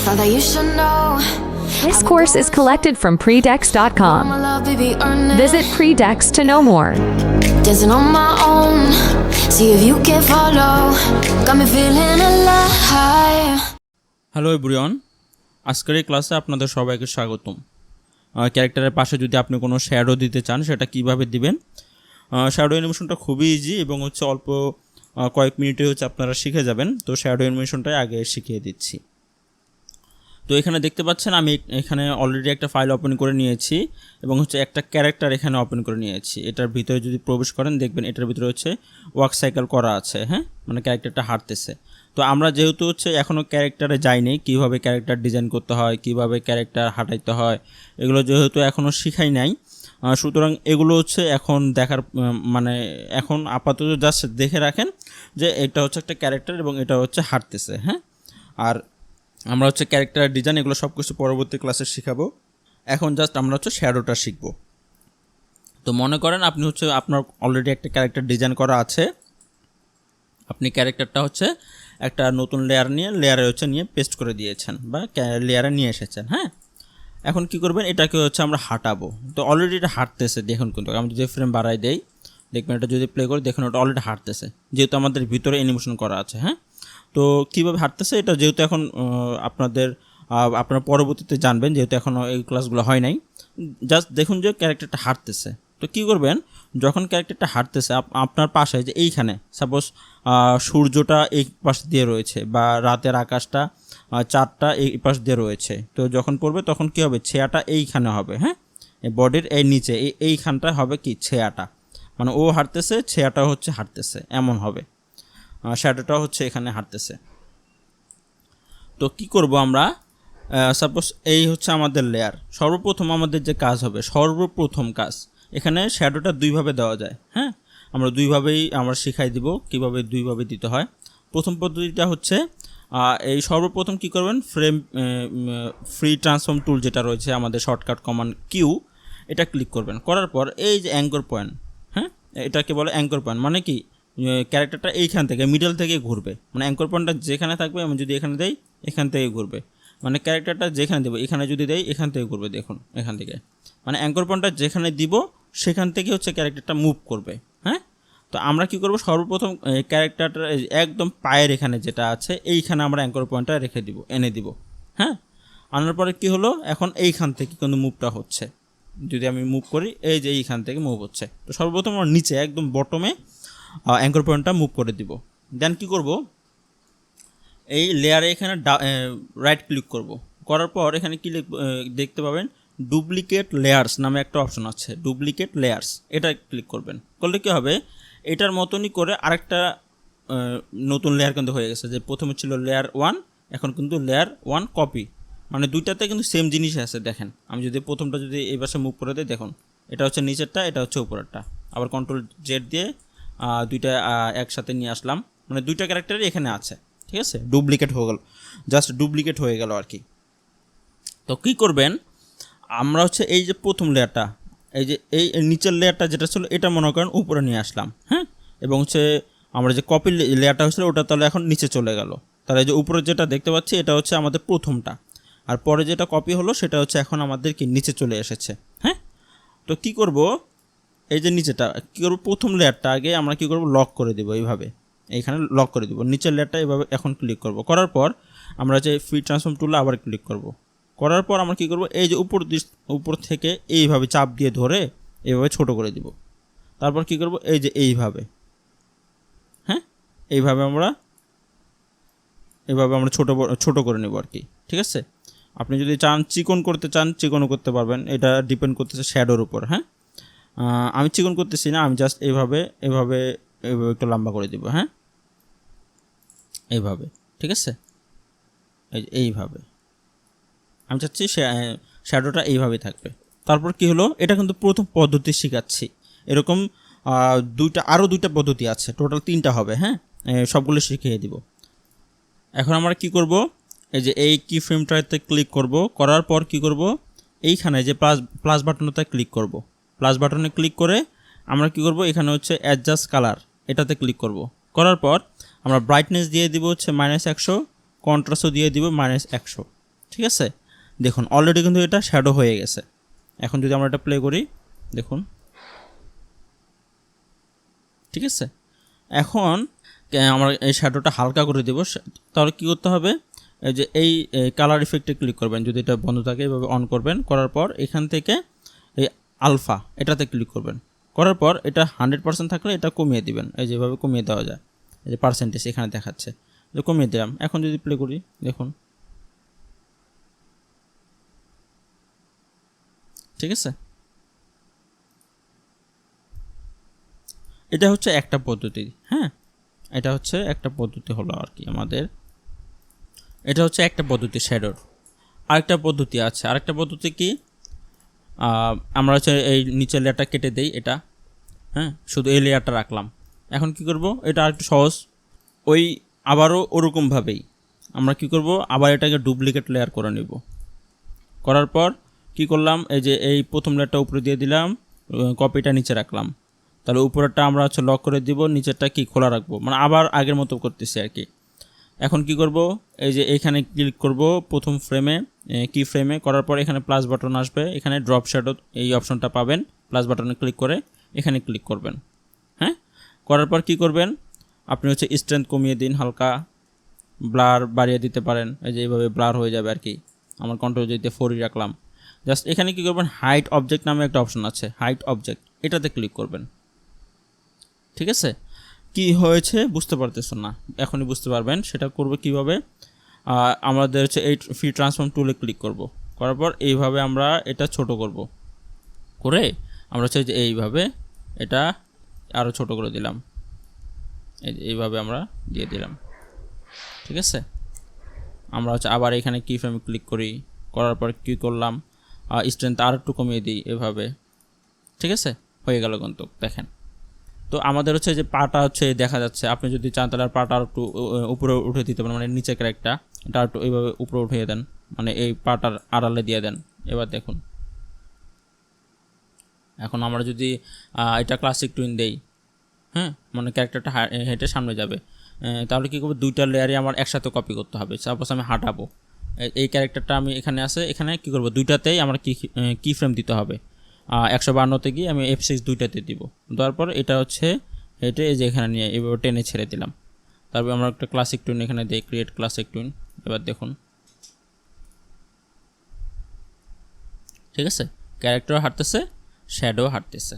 thought that you should know. This course is collected from My predex.com. love, baby, earn it. Visit Predex to know more. Dancing on my own. See if you can follow. Got me feeling alive. Hello everyone, আজকের এই ক্লাসে আপনাদের সবাইকে স্বাগতম। ক্যারেক্টারের পাশে যদি আপনি কোনো শ্যাডো দিতে চান সেটা কিভাবে দিবেন। শ্যাডো অ্যানিমেশনটা খুবই ইজি এবং অল্প কয়েক মিনিটে আপনারা শিখে যাবেন। তো শ্যাডো অ্যানিমেশনটাই আগে শিখিয়ে দিচ্ছি। তো এখানে দেখতে পাচ্ছেন আমি এখানে অলরেডি একটা ফাইল ওপেন করে নিয়েছি এবং একটা ক্যারেক্টার এখানে ওপেন করে নিয়েছি। এটার ভিতরে যদি প্রবেশ করেন দেখবেন এটার ভিতরে ওয়ার্ক সাইকেল করা আছে, হ্যাঁ, মানে ক্যারেক্টারটা হাঁটতেছে। তো আমরা যেহেতু এখনও ক্যারেক্টারে যাইনি, কীভাবে ক্যারেক্টার ডিজাইন করতে হয়, কীভাবে ক্যারেক্টার হাঁটাইতে হয়, এগুলো যেহেতু এখনও শিখাই নাই, সুতরাং এগুলো এখন দেখার মানে এখন আপাতত জাস্ট দেখে রাখেন যে এটা একটা ক্যারেক্টার এবং এটা হাঁটতেছে, হ্যাঁ। আর আমরা ক্যারেক্টার ডিজাইন এগুলো সব কিছু পরবর্তী ক্লাসে শিখাবো। এখন জাস্ট আমরা শ্যাডোটা শিখব। তো মনে করেন আপনি আপনার অলরেডি একটা ক্যারেক্টার ডিজাইন করা আছে, আপনি ক্যারেক্টারটা একটা নতুন লেয়ারে নিয়ে পেস্ট করে দিয়েছেন বা লেয়ারে নিয়ে এসেছেন, হ্যাঁ। এখন কি করবেন, এটাকে আমরা হাঁটাবো। তো অলরেডি এটা হাঁটতেছে, দেখুন কিন্তু আমি যদি ফ্রেম বাড়াই দেই দেখবেন এটা যদি প্লে করি দেখুন ওটা অলরেডি হাঁটতেছে, যেহেতু আমাদের ভিতরে অ্যানিমেশন করা আছে, হ্যাঁ। তো কীভাবে হাঁটতেছে এটা যেহেতু এখন আপনারা পরবর্তীতে জানবেন, যেহেতু এখনও এই ক্লাসগুলো হয় নাই। জাস্ট দেখুন যে ক্যারেক্টারটা হাঁটতেছে। তো কী করবেন, যখন ক্যারেক্টারটা হাঁটতেছে আপনার পাশে যে এইখানে সাপোজ সূর্যটা এই পাশ দিয়ে রয়েছে বা রাতের আকাশটা চাঁদটা এই পাশ দিয়ে রয়েছে, তো যখন পড়বে তখন কী হবে, ছেয়াটা এইখানে হবে, হ্যাঁ, এই বডির এই নিচে এইখানটা হবে কি ছেয়াটা, মানে ও হাঁটতেছে ছেয়াটা হাঁটতেছে এমন হবে, শ্যাডোটাও এখানে হাঁটতেছে। তো কি করব আমরা, সাপোজ এই আমাদের লেয়ার। সর্বপ্রথম আমাদের যে কাজ হবে, সর্বপ্রথম কাজ এখানে শ্যাডোটা দুইভাবে দেওয়া যায়, হ্যাঁ। আমরা দুইভাবেই আমরা শিখাই দিব কীভাবে দুইভাবে দিতে হয়। প্রথম পদ্ধতিটা এই সর্বপ্রথম কি করবেন, ফ্রি ট্রান্সফর্ম টুল যেটা রয়েছে আমাদের শর্টকাট কমান্ড কিউ, এটা ক্লিক করবেন। করার পর এই যে অ্যাঙ্কর পয়েন্ট, হ্যাঁ, এটাকে বলে অ্যাঙ্কর পয়েন্ট, মানে কি ক্যারেক্টারটা এইখান থেকে মিডল থেকে ঘুরবে, মানে অ্যাঙ্কর পয়েন্টটা যেখানে থাকবে আমি যদি এখানে দেই এখান থেকে ঘুরবে, মানে ক্যারেক্টারটা যেখানে দেবো এখানে যদি দেই এখান থেকে ঘুরবে, দেখুন এখান থেকে, মানে অ্যাঙ্কর পয়েন্টটা যেখানে দিব সেখান থেকে ক্যারেক্টারটা মুভ করবে, হ্যাঁ। তো আমরা কি করব, সর্বপ্রথম ক্যারেক্টারটা একদম পায়ের এখানে যেটা আছে এইখানে আমরা অ্যাঙ্কর পয়েন্টটা রেখে দিব, এনে দিব, হ্যাঁ। আনার পরে কি হলো, এখন এইখান থেকে কিন্তু মুভটা হচ্ছে। যদি আমি মুভ করি এই যে এইখান থেকে মুভ হচ্ছে। তো সর্বপ্রথম আমরা নিচে একদম বটমে অ্যাঙ্কর পয়েন্টটা মুভ করে দিব। দেন কি করব, এই লেয়ারে এখানে রাইট ক্লিক করব। করার পর এখানে কি দেখতে পাবেন, ডুপ্লিকেট লেয়ার্স নামে একটা অপশন আছে, ডুপ্লিকেট লেয়ার্স, এটা ক্লিক করবেন। করলে কী হবে, এটার মতনই করে আরেকটা নতুন লেয়ার কিন্তু হয়ে গেছে। যে প্রথমে ছিল লেয়ার 1, এখন কিন্তু লেয়ার 1 কপি, মানে দুইটাতে কিন্তু সেম জিনিস আছে। দেখেন আমি যদি প্রথমটা যদি এই পাশে মুভ করে দিই, দেখুন এটা নিচেরটা, এটা উপরেরটা। আবার কন্ট্রোল জেড দিয়ে দুইটা একসাথে নিয়ে আসলাম, মানে দুইটা ক্যারেক্টারই এখানে আছে, ঠিক আছে। ডুপ্লিকেট হয়ে গেল, জাস্ট ডুপ্লিকেট হয়ে গেল আর কি। তো কী করবেন, আমরা এই যে প্রথম লেয়ারটা, এই যে এই নিচের লেয়ারটা যেটা ছিল এটা মনে করেন উপরে নিয়ে আসলাম, হ্যাঁ, এবং আমরা যে কপি লেয়ারটা হয়েছিল ওটা তাহলে এখন নিচে চলে গেল। তাহলে এই যে উপরে যেটা দেখতে পাচ্ছি এটা আমাদের প্রথমটা, আর পরে যেটা কপি হলো সেটা এখন আমাদের কি নিচে চলে এসেছে, হ্যাঁ। তো কি করব, এই যে নিচেটা কী করবো, প্রথম লেয়ারটা আগে আমরা কী করব, লক করে দেবো এইভাবে, এইখানে লক করে দেবো। নিচের লেয়ারটা এইভাবে এখন ক্লিক করব। করার পর আমরা যে ফ্রি ট্রান্সফর্ম টুলে আবার ক্লিক করব। করার পর আমরা কী করব, এই যে উপর থেকে এইভাবে চাপ দিয়ে ধরে এইভাবে ছোট করে দিব। তারপর কী করব, এই যে এইভাবে, হ্যাঁ, এইভাবে আমরা ছোট করে নেব আর কি, ঠিক আছে। আপনি যদি চান চিকন করতে চান চিকনও করতে পারবেন, এটা ডিপেন্ড করতেছে শ্যাডোর উপর, হ্যাঁ। আমি চিকন করতেছি না, আমি জাস্ট এইভাবে একটু লম্বা করে দিব, হ্যাঁ, এইভাবে, ঠিক আছে। এইভাবে আমি চাচ্ছি শ্যাডোটা এইভাবে থাকবে। তারপর কি হলো, এটা কিন্তু প্রথম পদ্ধতি শেখাচ্ছি, এরকম আরও দুইটা পদ্ধতি আছে, টোটাল 3টা হবে, হ্যাঁ, সবগুলো শিখিয়ে দিব। এখন আমরা কি করব, এই যে এই কি ফ্রেমটাতে ক্লিক করব। করার পর কি করব, এইখানে যে প্লাস বাটনটাতে ক্লিক করব। প্লাস বাটনে ক্লিক করে আমরা কি করব, এখানে অ্যাডজাস্ট কালার, এটাতে ক্লিক করব। করার পর আমরা ব্রাইটনেস দিয়ে দিব -100, কন্ট্রাস্টও দিয়ে দিব -100, ঠিক আছে, দেখুন অলরেডি কিন্তু এটা শ্যাডো হয়ে গেছে। এখন যদি আমরা এটা প্লে করি, দেখুন, ঠিক আছে। এখন আমরা এই শ্যাডোটা হালকা করে দেব। তাহলে কী করতে হবে, এই যে এই কালার ইফেক্টে ক্লিক করবেন, যদি এটা বন্ধ থাকে এভাবে অন করবেন, করার পর এখান থেকে এই আলফা এটাতে ক্লিক করবেন, করার পর এটা 100% থাকলে এটা কমিয়ে দিবেন, এই যেভাবে কমিয়ে দেওয়া যায়, এই যে পার্সেন্টেজ এখানে দেখাচ্ছে, যে কমিয়ে দিলাম। এখন যদি প্লে করি, দেখুন, ঠিক আছে। এটা হচ্ছে একটা পদ্ধতি, হ্যাঁ, এটা হচ্ছে একটা পদ্ধতি হলো আর কি আমাদের, এটা হচ্ছে একটা পদ্ধতি শ্যাডোর। আরেকটা পদ্ধতি আছে, আরেকটা পদ্ধতি কি, আমরা হচ্ছে এই নিচের লেয়ারটা কেটে দেই এটা, হ্যাঁ, শুধু এই লেয়ারটা রাখলাম। এখন কি করব, এটা আরেকটু সহজ, ওই আবারও ওরকমভাবেই আমরা কি করব, আবার এটাকে ডুপ্লিকেট লেয়ার করে নেব। করার পর কি করলাম, এই যে এই প্রথম লেয়ারটা উপরে দিয়ে দিলাম, কপিটা নিচে রাখলাম, তাহলে উপরেরটা আমরা হচ্ছে লক করে দিব, নিচেরটা কি খোলা রাখবো, মানে আবার আগের মতো করতেছি আর কি। এখন কি করব, এই যে এখানে ক্লিক করব প্রথম ফ্রেমে, কি ফ্রেমে, করার পর এখানে প্লাস বাটন আসবে, এখানে ড্রপ শ্যাডো এই অপশনটা পাবেন, প্লাস বাটনে ক্লিক করে এখানে ক্লিক করবেন, হ্যাঁ। করার পর কি করবেন, আপনি হচ্ছে স্ট্রেংথ কমিয়ে দিন হালকা, ব্লার বাড়িয়ে দিতে পারেন, এই যে এইভাবে ব্লার হয়ে যাবে আর কি। আমার কন্ট্রোল যেতে 4 রাখলাম। জাস্ট এখানে কি করবেন, হাইট অবজেক্ট নামে একটা অপশন আছে, হাইট অবজেক্ট, এটাতে ক্লিক করবেন, ঠিক আছে। কি হয়েছে বুঝতে পারতেছেন না, এখনই বুঝতে পারবেন। সেটা করবে কিভাবে, আমাদের হচ্ছে এই ফ্রি ট্রান্সফর্ম টুলে ক্লিক করব, করার পর এইভাবে আমরা এটা ছোট করব, করে আমরা হচ্ছে যে এইভাবে এটা আরও ছোট করে দিলাম, এইভাবে আমরা দিয়ে দিলাম, ঠিক আছে। আমরা হচ্ছে আবার এখানে কি ফ্রেমে ক্লিক করি, করার পর কি করলাম, স্ট্রেংথ আর একটু কমিয়ে দিই এভাবে, ঠিক আছে, হয়ে গেল কিন্তু দেখেন। তো আমাদের হচ্ছে যে পাটা হচ্ছে দেখা যাচ্ছে, আপনি যদি চান তাহলে পাটা আর একটু উপরে উঠে দিতে পারেন, মানে নিচে ক্যারেক্টটা এটা একটু এইভাবে উপরে উঠিয়ে দেন, মানে এই পাটার আড়ালে দিয়ে দেন। এবার দেখুন, এখন আমরা যদি এটা ক্লাসিক টুইন দেই, হ্যাঁ, মানে ক্যারেক্টারটা হেঁটে সামনে যাবে, তাহলে কী করবো, দুইটা লেয়ারে আমার একসাথে কপি করতে হবে। সাপোজ আমি হাঁটাবো, এই ক্যারেক্টারটা আমি এখানে আছে, এখানে কী করবো, দুইটাতেই আমার কি ফ্রেম দিতে হবে, 152তে গিয়ে আমি F6 দুইটাতে দিব, দেওয়ার পর এটা হচ্ছে হেঁটে এই যে এখানে নিয়ে এভাবে টেনে ছেড়ে দিলাম। তারপর আমরা একটা ক্লাসিক টুইন এখানে দিই, ক্রিয়েট ক্লাসিক টুইন। এবার দেখুন, ঠিক আছে, ক্যারেক্টারও হাঁটতেছে, শ্যাডো হাঁটতেছে।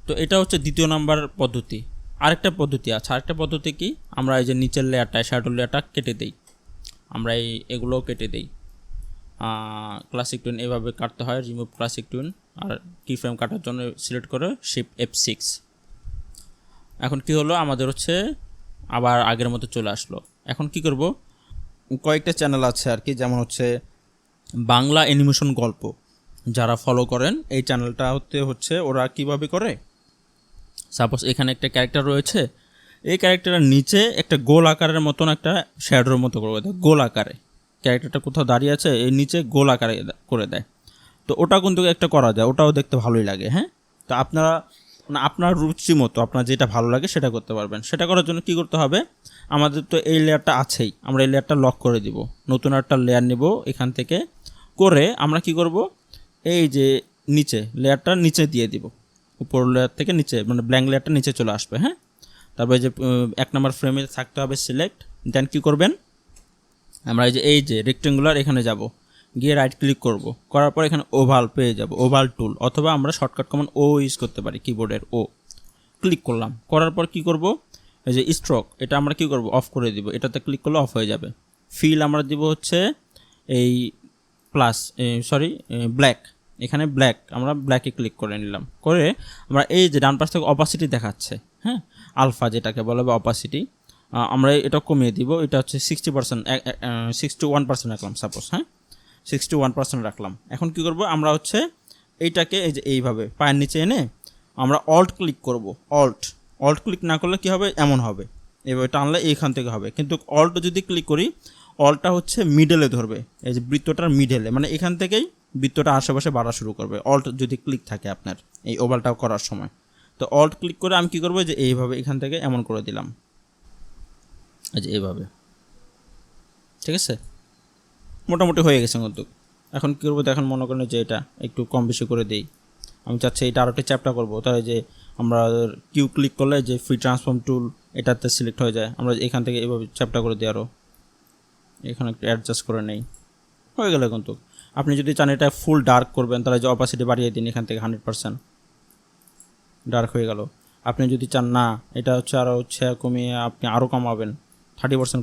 তো এটা হচ্ছে দ্বিতীয় নাম্বার পদ্ধতি। আরেকটা পদ্ধতি আছে, আরেকটা পদ্ধতি কি, আমরা এই যে নিচের লেয়ারটা শ্যাডো লেয়ারটা কেটে দেই, আমরা এগুলোও কেটে দেই। ক্লাসিক টুইন এভাবে কাটতে হয়, রিমুভ ক্লাসিক টুইন, আর কি ফ্রেম কাটার জন্য সিলেক্ট করে শিফট F6। এখন কি হলো, আমাদের হচ্ছে আবার আগের মতো চলে আসলো। এখন কি করব, কয়েকটা চ্যানেল আছে আর কি, যেমন হচ্ছে বাংলা অ্যানিমেশন গল্প, যারা ফলো করেন এই চ্যানেলটা হচ্ছে ওরা কিভাবে করে, সাপোজ এখানে একটা ক্যারেক্টার রয়েছে, এই ক্যারেক্টারের নিচে একটা গোল আকারের মতন একটা শ্যাডোর মতো করে দেয়, গোল আকারে ক্যারেক্টারটা কোথাও দাঁড়িয়ে আছে, এই নিচে গোল আকারে করে দেয়। তো ওটা কিন্তু একটা করা যায়, ওটাও দেখতে ভালোই লাগে, হ্যাঁ। তো আপনারা মানে আপনার রুচি মতো আপনার যেটা ভালো লাগে সেটা করতে পারবেন। সেটা করার জন্য কি করতে হবে, আমাদের তো এই লেয়ারটা আছেই, আমরা এই লেয়ারটা লক করে দিব, নতুন একটা লেয়ার নেব এখান থেকে, করে আমরা কি করব, এই যে নিচে লেয়ারটা নিচে দিয়ে দিব, উপর লেয়ার থেকে নিচে, মানে ব্ল্যাঙ্ক লেয়ারটা নিচে চলে আসবে, হ্যাঁ। তারপরে যে 1 নম্বর ফ্রেমে থাকতে হবে সিলেক্ট, দেন কী করবেন, আমরা এই যে রেক্টেঙ্গুলার এখানে যাব, গিয়ে রাইট ক্লিক করব, করার পর এখানে ওভাল পেয়ে যাব, ওভাল টুল, অথবা আমরা শর্টকাট কমান্ড ও ইউজ করতে পারি, কিবোর্ডের ও। ক্লিক করলাম, করার পর কি করব, এই যে স্ট্রোক এটা আমরা কি করব, অফ করে দিব, এটাতে ক্লিক করলে অফ হয়ে যাবে। ফিল আমরা দিব হচ্ছে এই ব্ল্যাক, এখানে ব্ল্যাক, আমরা ব্ল্যাকে ক্লিক করে নিলাম, করে আমরা এই যে ডান পাশ থেকে অপাসিটি দেখাচ্ছে, হ্যাঁ, আলফা যেটাকে বলা হবে অপাসিটি, আমরা এটা কমিয়ে দিব, এটা হচ্ছে 60%, 61% রাখলাম সাপোজ, হ্যাঁ, 61% রাখলাম। এখন কি করব, আমরা হচ্ছে এইটাকে এই যে এইভাবে পায়ের নিচে এনে আমরা অল্ট ক্লিক করব, অল্ট ক্লিক না করলে কি হবে, এমন হবে, এভাবে টানলে এইখান থেকে হবে। কিন্তু অল্ট যদি ক্লিক করি, অলটা হচ্ছে মিডলে ধরবে, এই যে বৃত্তটার মিডলে, মানে এখান থেকেই বৃত্তটা আশেপাশে বাড়া শুরু করবে, অল্ট যদি ক্লিক থাকে আপনার এই ওভালটা করার সময়। তো অল্ট ক্লিক করে আমি কি করব, যে এইভাবে এখান থেকে এমন করে দিলাম, এই যে এইভাবে, ঠিক আছে। মোটামুটি হয়ে গেছে কিন্তু। এখন কী করবো, এখন মনে করেন যে এটা একটু কম বেশি করে দেই। আমি চাচ্ছি এটা আরও একটা চ্যাপ্টার করবো, তাহলে যে আমরা কিউ ক্লিক করলে যে ফ্রি ট্রান্সফর্ম টুল এটাতে সিলেক্ট হয়ে যায়, আমরা এখান থেকে এভাবে চ্যাপ্টার করে দিই। আরও এখানে একটু অ্যাডজাস্ট করে নেই, হয়ে গেল কিন্তু। আপনি যদি চান এটা ফুল ডার্ক করবেন, তাহলে যে অপাসিটি বাড়িয়ে দিন এখান থেকে 100% ডার্ক হয়ে গেল। আপনি যদি চান না এটা হচ্ছে আরও কমিয়ে আপনি আরও কমাবেন 30%